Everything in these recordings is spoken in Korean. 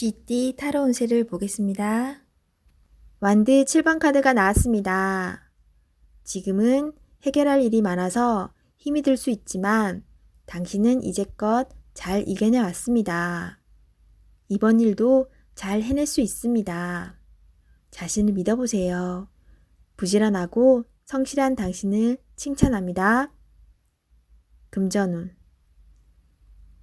쥐띠 타로 운세를 보겠습니다. 완드 7번 카드가 나왔습니다. 지금은 해결할 일이 많아서 힘이 들 수 있지만 당신은 이제껏 잘 이겨내 왔습니다. 이번 일도 잘 해낼 수 있습니다. 자신을 믿어보세요. 부지런하고 성실한 당신을 칭찬합니다. 금전운.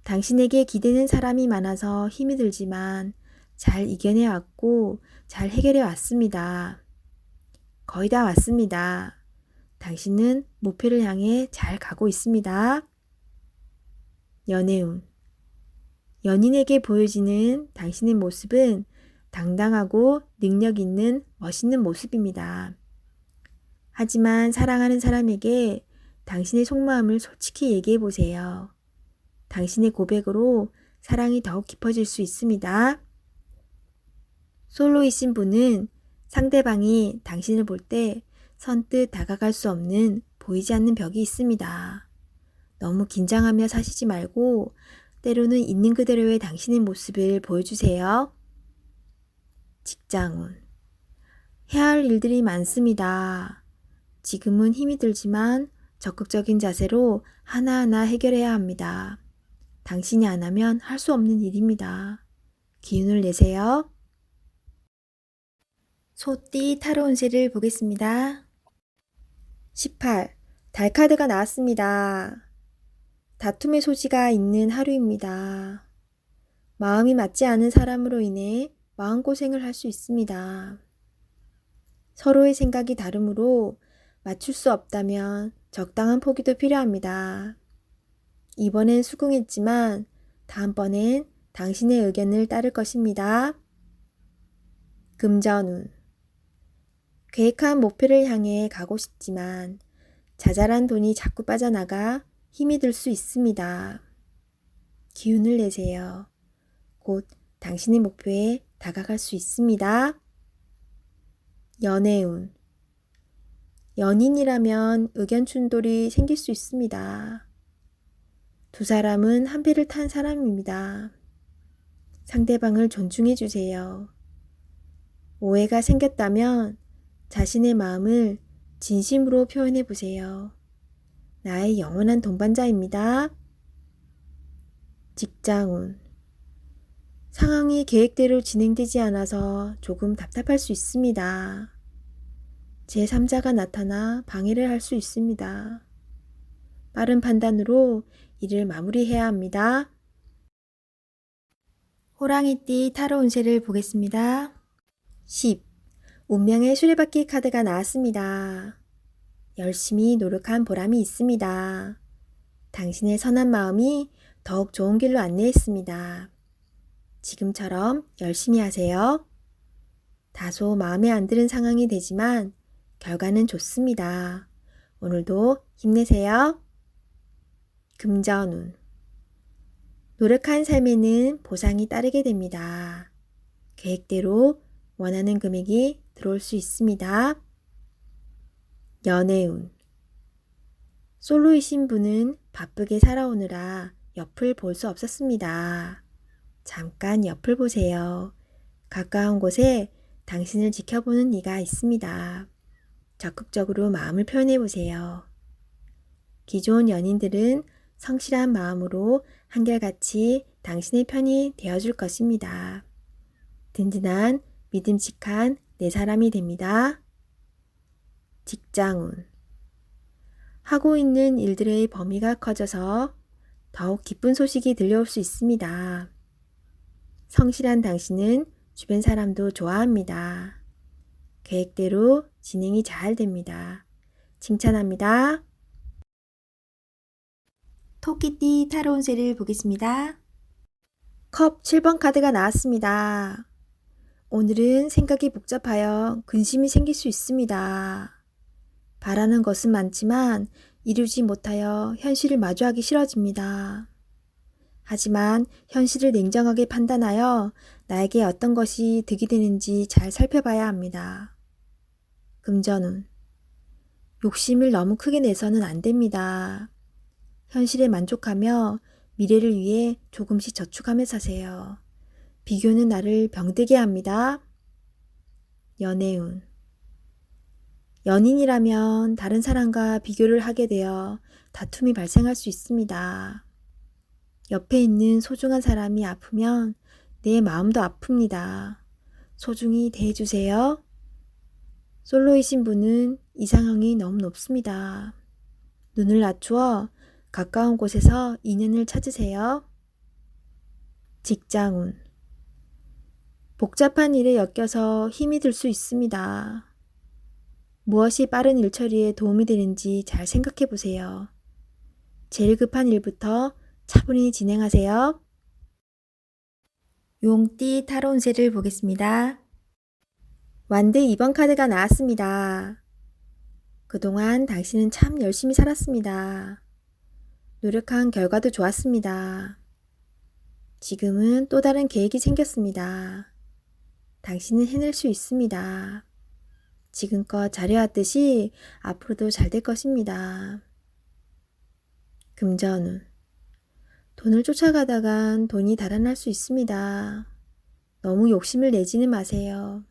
당신에게 기대는 사람이 많아서 힘이 들지만 잘 이겨내 왔고 잘 해결해 왔습니다. 거의 다 왔습니다. 당신은 목표를 향해 잘 가고 있습니다. 연애운. 연인에게 보여지는 당신의 모습은 당당하고 능력 있는 멋있는 모습입니다. 하지만 사랑하는 사람에게 당신의 속마음을 솔직히 얘기해 보세요. 당신의 고백으로 사랑이 더욱 깊어질 수 있습니다. 솔로이신 분은 상대방이 당신을 볼 때 선뜻 다가갈 수 없는 보이지 않는 벽이 있습니다. 너무 긴장하며 사시지 말고 때로는 있는 그대로의 당신의 모습을 보여주세요. 직장운. 해야 할 일들이 많습니다. 지금은 힘이 들지만 적극적인 자세로 하나하나 해결해야 합니다. 당신이 안 하면 할 수 없는 일입니다. 기운을 내세요. 소띠 타로 운세를 보겠습니다. 18. 달 카드가 나왔습니다. 다툼의 소지가 있는 하루입니다. 마음이 맞지 않은 사람으로 인해 마음고생을 할 수 있습니다. 서로의 생각이 다르므로 맞출 수 없다면 적당한 포기도 필요합니다. 이번엔 수긍했지만 다음번엔 당신의 의견을 따를 것입니다. 금전운. 계획한 목표를 향해 가고 싶지만 자잘한 돈이 자꾸 빠져나가 힘이 들 수 있습니다. 기운을 내세요. 곧 당신의 목표에 다가갈 수 있습니다. 연애운. 연인이라면 의견 충돌이 생길 수 있습니다. 두 사람은 한 배를 탄 사람입니다. 상대방을 존중해 주세요. 오해가 생겼다면 자신의 마음을 진심으로 표현해 보세요. 나의 영원한 동반자입니다. 직장운. 상황이 계획대로 진행되지 않아서 조금 답답할 수 있습니다. 제3자가 나타나 방해를 할 수 있습니다. 빠른 판단으로 일을 마무리해야 합니다. 호랑이띠 타로 운세를 보겠습니다. 10. 운명의 수레바퀴 카드가 나왔습니다. 열심히 노력한 보람이 있습니다. 당신의 선한 마음이 더욱 좋은 길로 안내했습니다. 지금처럼 열심히 하세요. 다소 마음에 안 드는 상황이 되지만 결과는 좋습니다. 오늘도 힘내세요. 금전운. 노력한 삶에는 보상이 따르게 됩니다. 계획대로 원하는 금액이 들어올 수 있습니다. 연애운. 솔로이신 분은 바쁘게 살아오느라 옆을 볼 수 없었습니다. 잠깐 옆을 보세요. 가까운 곳에 당신을 지켜보는 이가 있습니다. 적극적으로 마음을 표현해 보세요. 기존 연인들은 성실한 마음으로 한결같이 당신의 편이 되어줄 것입니다. 든든한 믿음직한 내 사람이 됩니다. 직장운. 하고 있는 일들의 범위가 커져서 더욱 기쁜 소식이 들려올 수 있습니다. 성실한 당신은 주변 사람도 좋아합니다. 계획대로 진행이 잘 됩니다. 칭찬합니다. 토끼띠 타로 운세를 보겠습니다. 컵 7번 카드가 나왔습니다. 오늘은 생각이 복잡하여 근심이 생길 수 있습니다. 바라는 것은 많지만 이루지 못하여 현실을 마주하기 싫어집니다. 하지만 현실을 냉정하게 판단하여 나에게 어떤 것이 득이 되는지 잘 살펴봐야 합니다. 금전운. 욕심을 너무 크게 내서는 안 됩니다. 현실에 만족하며 미래를 위해 조금씩 저축하며 사세요. 비교는 나를 병들게 합니다. 연애운. 연인이라면 다른 사람과 비교를 하게 되어 다툼이 발생할 수 있습니다. 옆에 있는 소중한 사람이 아프면 내 마음도 아픕니다. 소중히 대해주세요. 솔로이신 분은 이상형이 너무 높습니다. 눈을 낮추어 가까운 곳에서 인연을 찾으세요. 직장운. 복잡한 일에 엮여서 힘이 들 수 있습니다. 무엇이 빠른 일 처리에 도움이 되는지 잘 생각해 보세요. 제일 급한 일부터 차분히 진행하세요. 용띠 타로 운세를 보겠습니다. 완드 2번 카드가 나왔습니다. 그동안 당신은 참 열심히 살았습니다. 노력한 결과도 좋았습니다. 지금은 또 다른 계획이 생겼습니다. 당신은 해낼 수 있습니다. 지금껏 잘해왔듯이 앞으로도 잘 될 것입니다. 금전운. 돈을 쫓아가다간 돈이 달아날 수 있습니다. 너무 욕심을 내지는 마세요.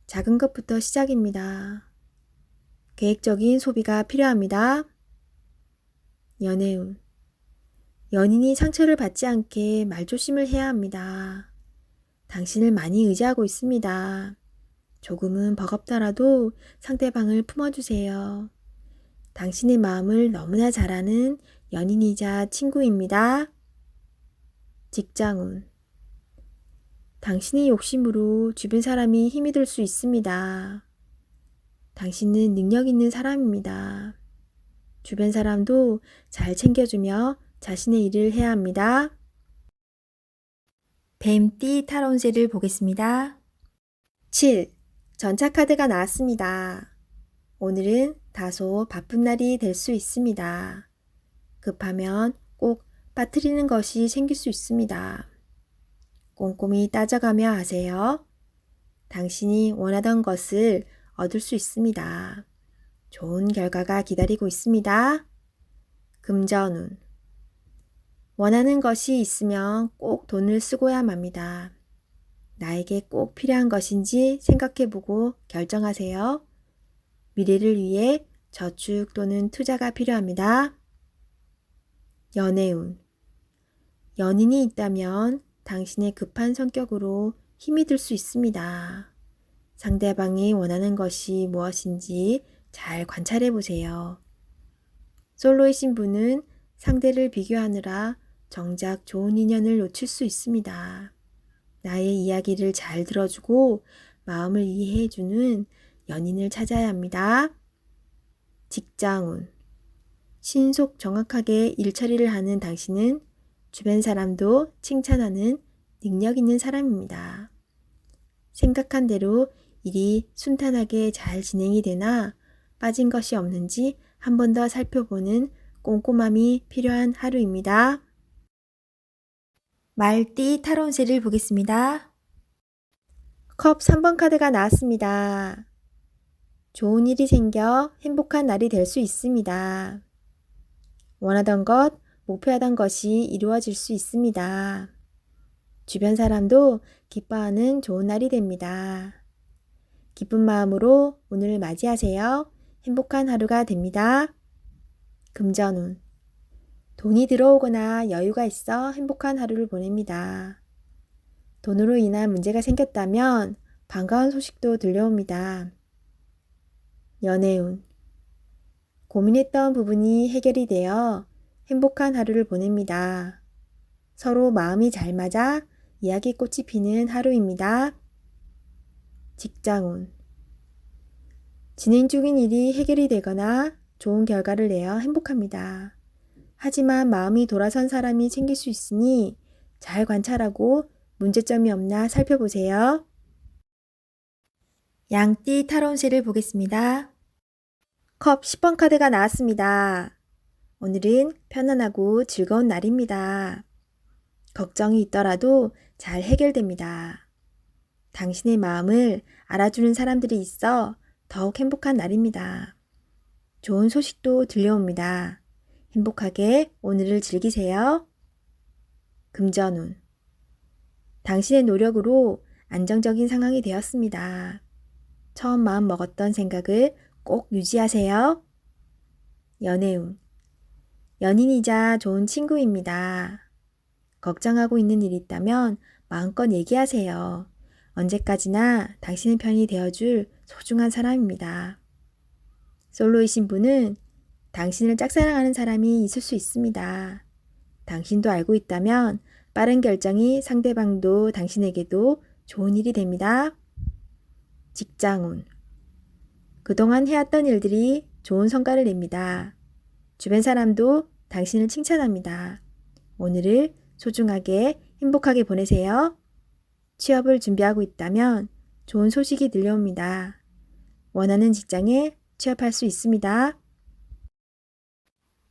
작은 것부터 시작입니다. 계획적인 소비가 필요합니다. 연애운. 연인이 상처를 받지 않게 말조심을 해야 합니다. 당신을 많이 의지하고 있습니다. 조금은 버겁더라도 상대방을 품어주세요. 당신의 마음을 너무나 잘 아는 연인이자 친구입니다. 직장운. 당신의 욕심으로 주변 사람이 힘이 들 수 있습니다. 당신은 능력 있는 사람입니다. 주변 사람도 잘 챙겨주며 자신의 일을 해야 합니다. 뱀띠 타로 운세를 보겠습니다. 7. 전차 카드가 나왔습니다. 오늘은 다소 바쁜 날이 될 수 있습니다. 급하면 꼭 빠뜨리는 것이 생길 수 있습니다. 꼼꼼히 따져가며 하세요. 당신이 원하던 것을 얻을 수 있습니다. 좋은 결과가 기다리고 있습니다. 금전운. 원하는 것이 있으면 꼭 돈을 쓰고야 합니다. 나에게 꼭 필요한 것인지 생각해보고 결정하세요. 미래를 위해 저축 또는 투자가 필요합니다. 연애운. 연인이 있다면 당신의 급한 성격으로 힘이 들 수 있습니다. 상대방이 원하는 것이 무엇인지 잘 관찰해 보세요. 솔로이신 분은 상대를 비교하느라 정작 좋은 인연을 놓칠 수 있습니다. 나의 이야기를 잘 들어주고 마음을 이해해주는 연인을 찾아야 합니다. 직장운. 신속 정확하게 일처리를 하는 당신은 주변 사람도 칭찬하는 능력 있는 사람입니다. 생각한 대로 일이 순탄하게 잘 진행이 되나 빠진 것이 없는지 한 번 더 살펴보는 꼼꼼함이 필요한 하루입니다. 말띠 타로 운세를 보겠습니다. 컵 3번 카드가 나왔습니다. 좋은 일이 생겨 행복한 날이 될 수 있습니다. 원하던 것, 목표하던 것이 이루어질 수 있습니다. 주변 사람도 기뻐하는 좋은 날이 됩니다. 기쁜 마음으로 오늘을 맞이하세요. 행복한 하루가 됩니다. 금전운. 돈이 들어오거나 여유가 있어 행복한 하루를 보냅니다. 돈으로 인한 문제가 생겼다면 반가운 소식도 들려옵니다. 연애운. 고민했던 부분이 해결이 되어 행복한 하루를 보냅니다. 서로 마음이 잘 맞아 이야기꽃이 피는 하루입니다. 직장운. 진행 중인 일이 해결이 되거나 좋은 결과를 내어 행복합니다. 하지만 마음이 돌아선 사람이 생길 수 있으니 잘 관찰하고 문제점이 없나 살펴보세요. 양띠 타로 운세를 보겠습니다. 컵 10번 카드가 나왔습니다. 오늘은 편안하고 즐거운 날입니다. 걱정이 있더라도 잘 해결됩니다. 당신의 마음을 알아주는 사람들이 있어 더욱 행복한 날입니다. 좋은 소식도 들려옵니다. 행복하게 오늘을 즐기세요. 금전운. 당신의 노력으로 안정적인 상황이 되었습니다. 처음 마음 먹었던 생각을 꼭 유지하세요. 연애운. 연인이자 좋은 친구입니다. 걱정하고 있는 일이 있다면 마음껏 얘기하세요. 언제까지나 당신의 편이 되어줄 소중한 사람입니다. 솔로이신 분은 당신을 짝사랑하는 사람이 있을 수 있습니다. 당신도 알고 있다면 빠른 결정이 상대방도 당신에게도 좋은 일이 됩니다. 직장운. 그동안 해왔던 일들이 좋은 성과를 냅니다. 주변 사람도 당신을 칭찬합니다. 오늘을 소중하게 행복하게 보내세요. 취업을 준비하고 있다면 좋은 소식이 들려옵니다. 원하는 직장에 취업할 수 있습니다.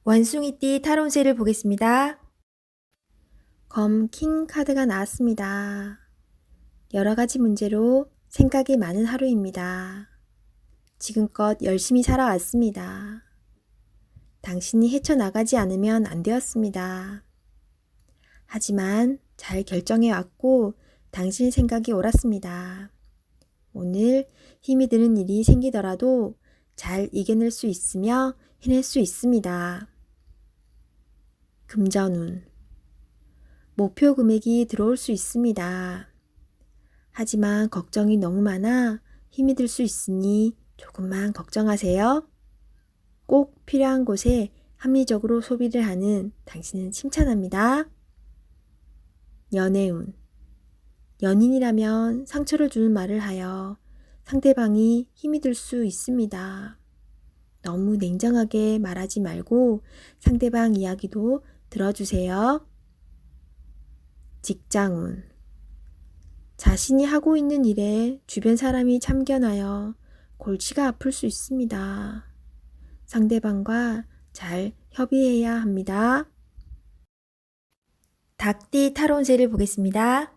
원숭이띠 타로운세를 보겠습니다. 검 킹 카드가 나왔습니다. 여러 가지 문제로 생각이 많은 하루입니다. 지금껏 열심히 살아왔습니다. 당신이 헤쳐나가지 않으면 안 되었습니다. 하지만 잘 결정해왔고 당신의 생각이 옳았습니다. 오늘 힘이 드는 일이 생기더라도 잘 이겨낼 수 있으며 해낼 수 있습니다. 금전운. 목표 금액이 들어올 수 있습니다. 하지만 걱정이 너무 많아 힘이 들 수 있으니 조금만 걱정하세요. 꼭 필요한 곳에 합리적으로 소비를 하는 당신은 칭찬합니다. 연애운. 연인이라면 상처를 주는 말을 하여 상대방이 힘이 들 수 있습니다. 너무 냉정하게 말하지 말고 상대방 이야기도 들어주세요. 직장운. 자신이 하고 있는 일에 주변 사람이 참견하여 골치가 아플 수 있습니다. 상대방과 잘 협의해야 합니다. 닭띠 타로운세를 보겠습니다.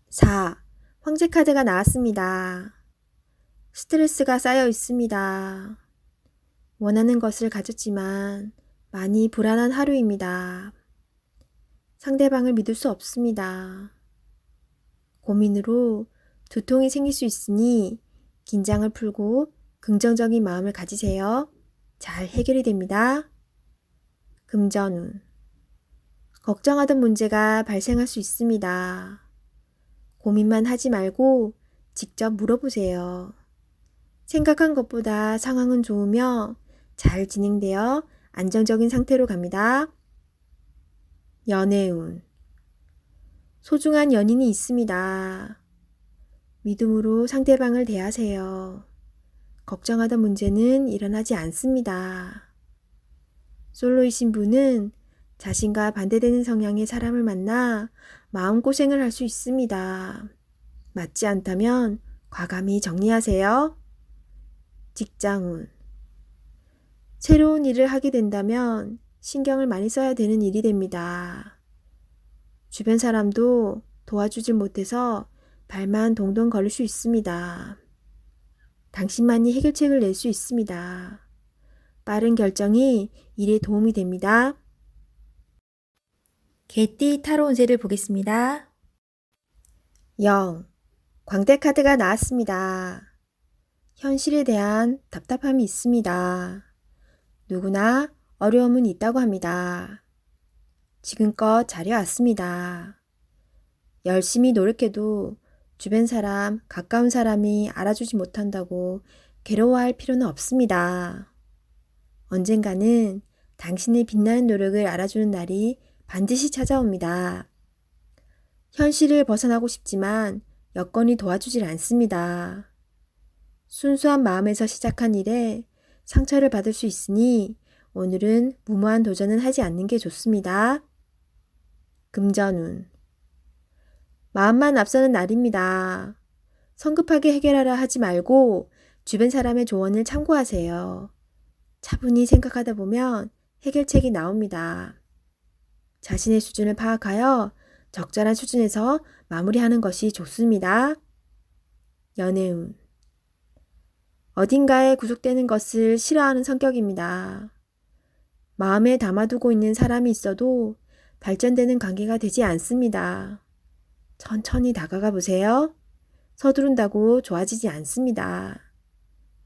4. 황제 카드가 나왔습니다. 스트레스가 쌓여 있습니다. 원하는 것을 가졌지만 많이 불안한 하루입니다. 상대방을 믿을 수 없습니다. 고민으로 두통이 생길 수 있으니 긴장을 풀고 긍정적인 마음을 가지세요. 잘 해결이 됩니다. 금전운. 걱정하던 문제가 발생할 수 있습니다. 고민만 하지 말고 직접 물어보세요. 생각한 것보다 상황은 좋으며 잘 진행되어 안정적인 상태로 갑니다. 연애운. 소중한 연인이 있습니다. 믿음으로 상대방을 대하세요. 걱정하던 문제는 일어나지 않습니다. 솔로이신 분은 자신과 반대되는 성향의 사람을 만나 마음고생을 할 수 있습니다. 맞지 않다면 과감히 정리하세요. 직장운. 새로운 일을 하게 된다면 신경을 많이 써야 되는 일이 됩니다. 주변 사람도 도와주질 못해서 발만 동동 걸릴 수 있습니다. 당신만이 해결책을 낼 수 있습니다. 빠른 결정이 일에 도움이 됩니다. 개띠 타로운세를 보겠습니다. 0. 광대 카드가 나왔습니다. 현실에 대한 답답함이 있습니다. 누구나 어려움은 있다고 합니다. 지금껏 잘해왔습니다. 열심히 노력해도 주변 사람, 가까운 사람이 알아주지 못한다고 괴로워할 필요는 없습니다. 언젠가는 당신의 빛나는 노력을 알아주는 날이 반드시 찾아옵니다. 현실을 벗어나고 싶지만 여건이 도와주질 않습니다. 순수한 마음에서 시작한 일에 상처를 받을 수 있으니 오늘은 무모한 도전은 하지 않는 게 좋습니다. 금전운. 마음만 앞서는 날입니다. 성급하게 해결하려 하지 말고 주변 사람의 조언을 참고하세요. 차분히 생각하다 보면 해결책이 나옵니다. 자신의 수준을 파악하여 적절한 수준에서 마무리하는 것이 좋습니다. 연애운. 어딘가에 구속되는 것을 싫어하는 성격입니다. 마음에 담아두고 있는 사람이 있어도 발전되는 관계가 되지 않습니다. 천천히 다가가 보세요. 서두른다고 좋아지지 않습니다.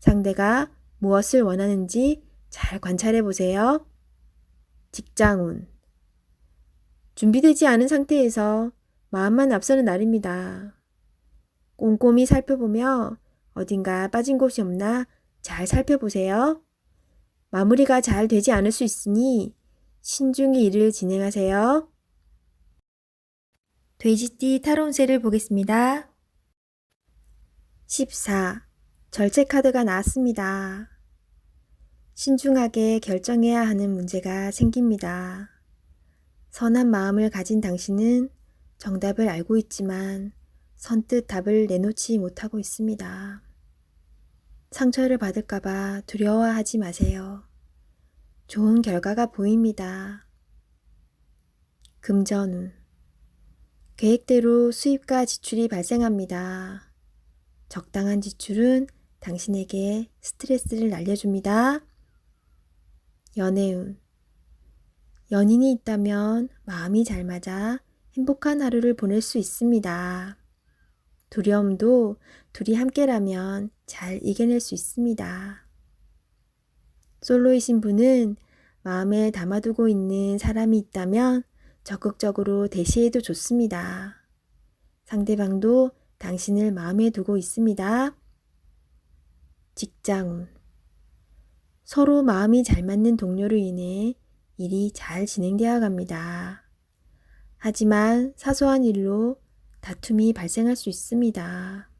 상대가 무엇을 원하는지 잘 관찰해 보세요. 직장운. 준비되지 않은 상태에서 마음만 앞서는 날입니다. 꼼꼼히 살펴보며 어딘가 빠진 곳이 없나 잘 살펴보세요. 마무리가 잘 되지 않을 수 있으니 신중히 일을 진행하세요. 돼지띠 타로운세를 보겠습니다. 14. 절제 카드가 나왔습니다. 신중하게 결정해야 하는 문제가 생깁니다. 선한 마음을 가진 당신은 정답을 알고 있지만 선뜻 답을 내놓지 못하고 있습니다. 상처를 받을까봐 두려워하지 마세요. 좋은 결과가 보입니다. 금전운. 계획대로 수입과 지출이 발생합니다. 적당한 지출은 당신에게 스트레스를 날려줍니다. 연애운. 연인이 있다면 마음이 잘 맞아 행복한 하루를 보낼 수 있습니다. 두려움도 둘이 함께라면 잘 이겨낼 수 있습니다. 솔로이신 분은 마음에 담아두고 있는 사람이 있다면 적극적으로 대시해도 좋습니다. 상대방도 당신을 마음에 두고 있습니다. 직장운. 서로 마음이 잘 맞는 동료로 인해 일이 잘 진행되어 갑니다. 하지만 사소한 일로 다툼이 발생할 수 있습니다.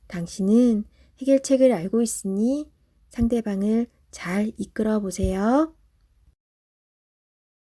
당신은 해결책을 알고 있으니 상대방을 잘 이끌어 보세요.